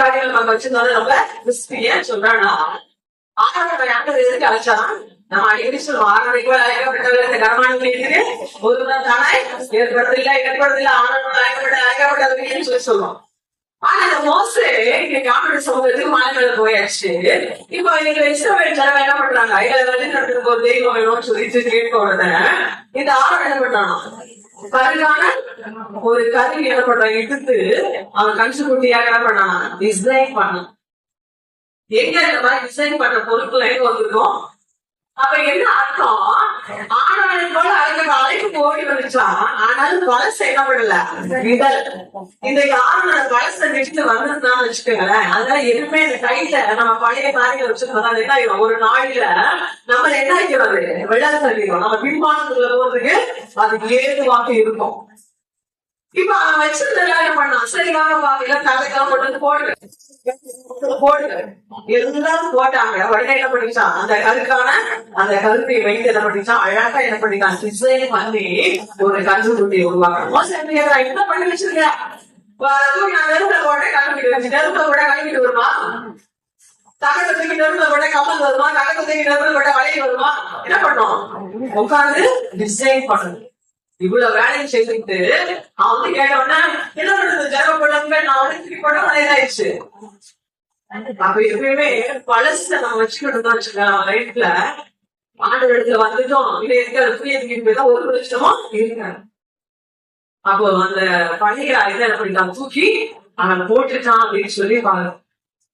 காரியங்கள் நம்ம வச்சிருந்தாலும் நம்ம கிறிஸ்பிய சொல்றானா ஆண்டவர் யாருக்கு எதுக்கு அழைச்சாதான் நம்ம அடிக்கடி சொல்லுவோம் ஆண்டவருக்கு அழைக்கப்பட்டவர்கள் இந்த கரமானங்களுக்கு ஒருவன் தானே ஏற்படுறதில்லை ஏற்படுறதில்லை ஆண்டவர் அழைக்கப்பட்டதுன்னு சொல்லி சொல்லுவோம். ஆனா இந்த மோசே இன்னைக்கு ஆண்டவர் சமூகத்துக்கு மலை மேல போயாச்சு. இப்போ இன்னைக்கு இஸ்ரவேல் ஜனங்க என்ன பண்றாங்க, ஐயா நடத்துக்கு ஒரு தெய்வம் வேணும்னு சொல்லிட்டு கேட்க உடனே இந்த ஆண்டவர் என்ன பண்றானோ கருகான ஒரு கருவி என்ன பண்றான் எடுத்து அவன் கன்சு குட்டியாக என்ன பண்ணான் டிசைன் பண்ணான். எங்க இந்த மாதிரி டிசைன் பண்ற பொருட்கள் எங்க வந்திருக்கோம். அப்ப என்ன அர்த்தம், ஆணவனை போல அதுக்கு அழைப்பு ஓடி வந்துச்சான். ஆனாலும் பழசை என்ன பண்ணல விடல். இந்த ஆணவன பழசை விட்டு வந்திருந்தான்னு வச்சுக்கோங்களேன். அதெல்லாம் எதுவுமே இந்த கையில நம்ம பழைய காரியங்களை வச்சிருந்தோம். அது என்ன ஆயிடும், ஒரு நாளில நம்ம என்ன ஆகிறது வெள்ளம் தள்ளிடும். நம்ம பின்பானத்துல போறதுக்கு அது ஏதுவாக இருக்கும். இப்ப அவன் வச்சிருந்தெல்லாம் என்ன பண்ணான், சரி வாங்க பாக்கல தலைக்கெல்லாம் போட்டு போடுங்க இருந்தாலும் போட்டாங்க. உடனே என்ன பண்ணிச்சான், அந்த கருக்கான அந்த கருப்பை வைத்து என்ன பண்ணிச்சான், அழகா என்ன பண்ணிட்டான் டிசைன் பண்ணி ஒரு கருப்பு குட்டியை உருவாக்கணும். என்ன பண்ணி வச்சிருக்கேன் நான் நெருப்புல போட கிளம்பிட்டு வச்சு நெருப்புல கூட கிளம்பிட்டு வருமா, தகவத்துக்கு நெருப்புல போட கமல் வருமா, தகவத்துக்கு நெருப்புல போட வளைய வருமா, என்ன பண்ணோம் உட்காந்து டிசைன் பண்ணணும். இவ்வளவு வேலையை செய்துட்டு அவன் வந்து கேட்டோன்னா என்ன பண்றது ஜெக போட்டாங்க நான் வந்து போட ஆயிடுச்சு. அப்ப எப்பயுமே பழச நம்ம வச்சுக்கிட்டு வச்சுக்கலாம் லைஃப்ல ஆண்டு இடத்துல வந்துட்டோம். இல்ல இருக்காது புரியதுக்கு போய்தான் ஒரு வருஷமா இருக்காரு. அப்போ அந்த பழைய இதை என்ன பண்ணிட்டான் தூக்கி அவன் போட்டுட்டான் அப்படின்னு சொல்லி பாருங்க.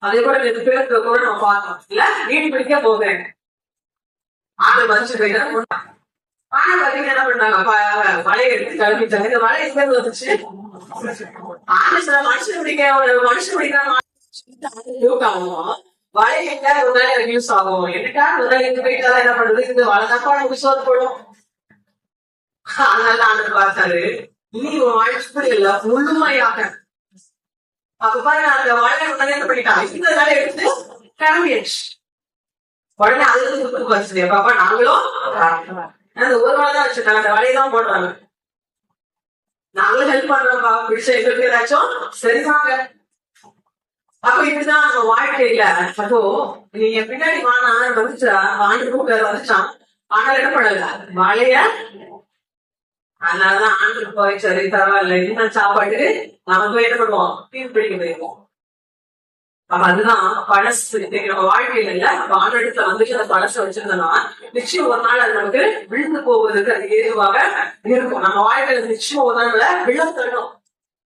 அதே கூட ரெண்டு பேருக்கு கூட நம்ம பார்த்தோம் இல்ல, வீடு பிடிக்க போவேன் ஆண்டு மனுஷன் போயிட்டான். ஆனா பாத்தீங்கன்னா என்ன பண்ணாங்க வலையை எடுத்து கிளம்பிட்டாங்க. இந்த வலை எங்க வந்துச்சு, மனுஷன் பிடிக்க மனுஷன் பிடிக்கிற வலை எங்க ஒரு நாள் எனக்கு யூஸ் ஆகும். என்னட்டா ஒரு நாள் இங்க போயிட்டாதான் என்ன பண்றது, இந்த வலை தப்பா நமக்கு சோறு போடும். அதனால ஆண்டு பார்த்தாரு இனி உன் வாழ்க்கை இல்ல முழுமையாக. அப்ப பாருங்க அந்த வலை உடனே என்ன பண்ணிட்டான், இந்த வேலை எடுத்து கிளம்பிடுச்சு. உடனே அதுக்கு வசதி பாப்பா நாங்களும் அந்த ஒரு நாள் தான் வச்சிருக்காங்க, அந்த வலையதான் போடுறாங்க. நாங்களும் ஹெல்ப் பண்றோம்ப்பா பிடிச்ச எங்களுக்கு ஏதாச்சும் சரிதாங்க. அப்ப இப்படிதான் நம்ம வாழ்க்கையில அப்போ நீங்க பின்னாடி வானா வந்துச்சா ஆண்டு கூப்பிட்டு வந்துச்சான். ஆனால் என்ன பண்ணல வலைய, அதனாலதான் ஆண்டு போய் சரி பரவாயில்ல இன்னும் சாப்பாடு நம்ம போய் என்ன பண்ணுவோம் மீன் பிடிக்க போயிருவோம். அப்ப அதுதான் பழசு நம்ம வாழ்க்கையில இல்ல. அப்ப ஆண்டத்துல வந்துட்டு அந்த பழசை வச்சிருந்தோம்னா நிச்சயம் ஒரு நாள் அது நமக்கு விழுந்து போவதற்கு அது ஏதுவாக இருக்கும். நம்ம வாழ்க்கையில நிச்சயம் ஒரு நாள் விழ தரணும்.